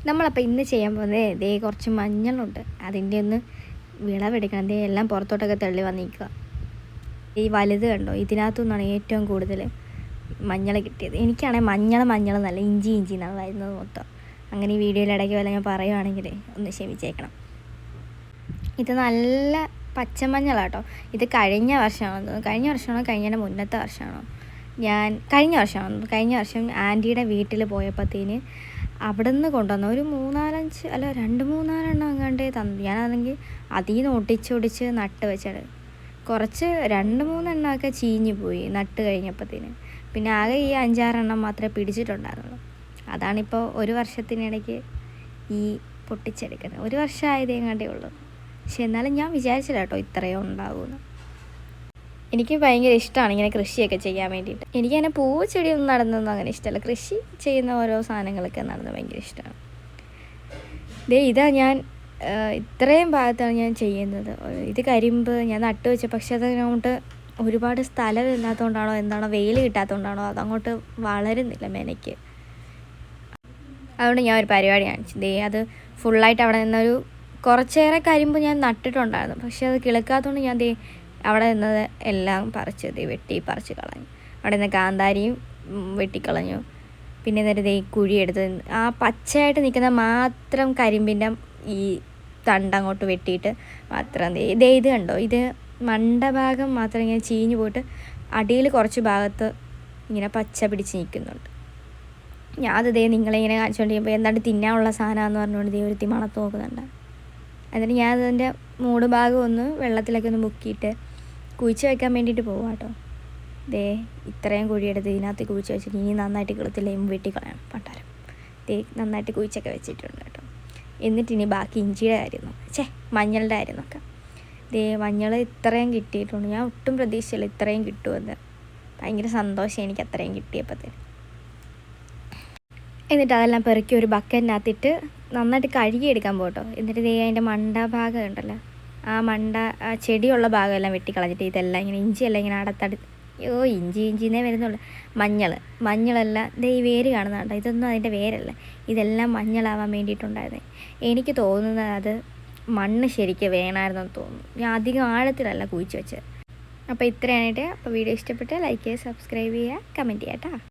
നമ്മളപ്പോൾ ഇന്ന് ചെയ്യാൻ പോകുന്നത് ദേ കുറച്ച് മഞ്ഞളുണ്ട്, അതിൻ്റെ ഒന്ന് വിളവെടുക്കണം. ദേ എല്ലാം പുറത്തോട്ടൊക്കെ തള്ളി വന്നിരിക്കുക. ഈ വലുത് കണ്ടോ, ഇതിനകത്തു നിന്നാണ് ഏറ്റവും കൂടുതൽ മഞ്ഞൾ കിട്ടിയത്. എനിക്കാണെങ്കിൽ മഞ്ഞൾ നല്ല ഇഞ്ചി എന്നാണ് വരുന്നത് മൊത്തം. അങ്ങനെ ഈ വീഡിയോയിൽ ഇടയ്ക്ക് വല്ല ഞാൻ പറയുവാണെങ്കിൽ ഒന്ന് ക്ഷമിച്ചേക്കണം. ഇത് നല്ല പച്ചമഞ്ഞളാട്ടോ. ഇത് കഴിഞ്ഞ വർഷമാണോ കഴിഞ്ഞ മുന്നത്തെ വർഷമാണോ, കഴിഞ്ഞ വർഷം ആൻറ്റിയുടെ വീട്ടിൽ പോയപ്പോഴത്തേന് അവിടെ നിന്ന് കൊണ്ടുവന്ന ഒരു 2-3-4 അങ്ങാണ്ടേ തന്നു. ഞാനാണെങ്കിൽ അതിൽ നിന്ന് ഒടിച്ചൊടിച്ച് നട്ട് വെച്ചത്. കുറച്ച് 2-3 ചീഞ്ഞു പോയി നട്ട് കഴിഞ്ഞപ്പോഴത്തേന്. പിന്നെ ആകെ ഈ 5-6 മാത്രമേ പിടിച്ചിട്ടുണ്ടായിരുന്നുള്ളൂ. അതാണിപ്പോൾ ഒരു വർഷത്തിനിടയ്ക്ക് ഈ പൊട്ടിച്ചെടുക്കുന്നത്. ഒരു വർഷമായതേ എങ്ങാണ്ടേ ഉള്ളൂ. പക്ഷെ എന്നാലും ഞാൻ വിചാരിച്ചില്ല കേട്ടോ ഇത്രയും ഉണ്ടാകുമെന്ന്. എനിക്ക് ഭയങ്കര ഇഷ്ടമാണ് ഇങ്ങനെ കൃഷിയൊക്കെ ചെയ്യാൻ വേണ്ടിയിട്ട്. എനിക്കങ്ങനെ പൂവ് ചെടിയൊന്നും നടന്നൊന്നും അങ്ങനെ ഇഷ്ടമല്ല. കൃഷി ചെയ്യുന്ന ഓരോ സാധനങ്ങളൊക്കെ നടന്നത് ഭയങ്കര ഇഷ്ടമാണ്. ഇതാ ഞാൻ ഇത്രയും ഭാഗത്താണ് ഞാൻ ചെയ്യുന്നത്. ഇത് കരിമ്പ് ഞാൻ നട്ടു വെച്ച, പക്ഷെ അതങ്ങോട്ട് ഒരുപാട് സ്ഥലം ഇല്ലാത്തതുകൊണ്ടാണോ എന്താണോ, വെയിൽ കിട്ടാത്തതുകൊണ്ടാണോ അതങ്ങോട്ട് വളരുന്നില്ല മെനയ്ക്ക്. അതുകൊണ്ട് ഞാൻ ഒരു പരിപാടി കാണിച്ചു. അത് ഫുള്ളായിട്ട് അവിടെ നിന്നൊരു കുറച്ചേറെ കരിമ്പ് ഞാൻ നട്ടിട്ടുണ്ടായിരുന്നു. പക്ഷെ അത് കിളുക്കാത്തതുകൊണ്ട് ഞാൻ അവിടെ നിന്നത് എല്ലാം വെട്ടി കളഞ്ഞു. അവിടെ നിന്ന് കാന്താരിയും വെട്ടിക്കളഞ്ഞു. പിന്നെ എന്നിട്ട് കുഴിയെടുത്ത് ആ പച്ചയായിട്ട് നിൽക്കുന്ന മാത്രം കരിമ്പിൻ്റെ ഈ തണ്ടങ്ങോട്ട് വെട്ടിയിട്ട് മാത്രം ഇത് കണ്ടോ, ഇത് മണ്ടഭാഗം മാത്രം ഇങ്ങനെ ചീഞ്ഞു പോയിട്ട് അടിയിൽ കുറച്ച് ഭാഗത്ത് ഇങ്ങനെ പച്ച പിടിച്ച് നിൽക്കുന്നുണ്ട്. ഞാനത് നിങ്ങളിങ്ങനെ കാണിച്ചുകൊണ്ടിരിക്കുമ്പോൾ എന്താണ്ട് തിന്നാനുള്ള സാധനമാണെന്ന് പറഞ്ഞുകൊണ്ട് ഒരുത്തി മണത്ത് നോക്കുന്നുണ്ട്. എന്നിട്ട് ഞാൻ അതിൻ്റെ മൂട് ഭാഗം ഒന്ന് വെള്ളത്തിലൊക്കെ ഒന്ന് മുക്കിയിട്ട് കുഴിച്ച് വെക്കാൻ വേണ്ടിയിട്ട് പോവാം കേട്ടോ. ഇത്രയും കുഴിയെടുത്ത് ഇതിനകത്ത് കുഴിച്ച് വെച്ചിട്ട് ഇനി നന്നായിട്ട് കിളത്തില്ലേയും വെട്ടിക്കളയണം പണ്ടാരം. നന്നായിട്ട് കുഴിച്ചൊക്കെ വെച്ചിട്ടുണ്ട് കേട്ടോ. എന്നിട്ട് ഇനി ബാക്കി ഇഞ്ചിയുടെ കാര്യം നോക്കാം, മഞ്ഞളുടെ കാര്യം നോക്കാം. മഞ്ഞൾ ഇത്രയും കിട്ടിയിട്ടുണ്ട്. ഞാൻ ഒട്ടും പ്രതീക്ഷിച്ചില്ല ഇത്രയും കിട്ടുമെന്ന്. ഭയങ്കര സന്തോഷം എനിക്ക് അത്രയും കിട്ടിയപ്പോഴത്തേന്. എന്നിട്ട് അതെല്ലാം പെറുക്കി ഒരു ബക്കറ്റിനകത്തിട്ട് നന്നായിട്ട് കഴുകിയെടുക്കാൻ പോട്ടോ. എന്നിട്ട് അതിൻ്റെ മണ്ടഭാഗം ഉണ്ടല്ലോ, ആ ചെടിയുള്ള ഭാഗമെല്ലാം വെട്ടിക്കളഞ്ഞിട്ട് ഇതെല്ലാം ഇങ്ങനെ ഇഞ്ചിയെല്ലാം ഇങ്ങനെ ഇഞ്ചിന്നേ വരുന്നുള്ളൂ. മഞ്ഞളെല്ലാം ഈ വേര് കാണുന്നുണ്ടോ, ഇതൊന്നും അതിൻ്റെ വേരല്ല. ഇതെല്ലാം മഞ്ഞളാവാൻ വേണ്ടിയിട്ടുണ്ടായിരുന്നേ. എനിക്ക് തോന്നുന്നത് അത് മണ്ണ് ശരിക്കും വേണമായിരുന്നെന്ന് തോന്നുന്നു. ഞാൻ അധികം ആഴത്തിലല്ല കുഴിച്ച് വെച്ചത്. അപ്പോൾ ഇത്രയാണായിട്ട്. അപ്പോൾ വീഡിയോ ഇഷ്ടപ്പെട്ടാൽ ലൈക്ക് ചെയ്യുക, സബ്സ്ക്രൈബ് ചെയ്യുക, കമൻറ്റ് ചെയ്യാം കേട്ടോ.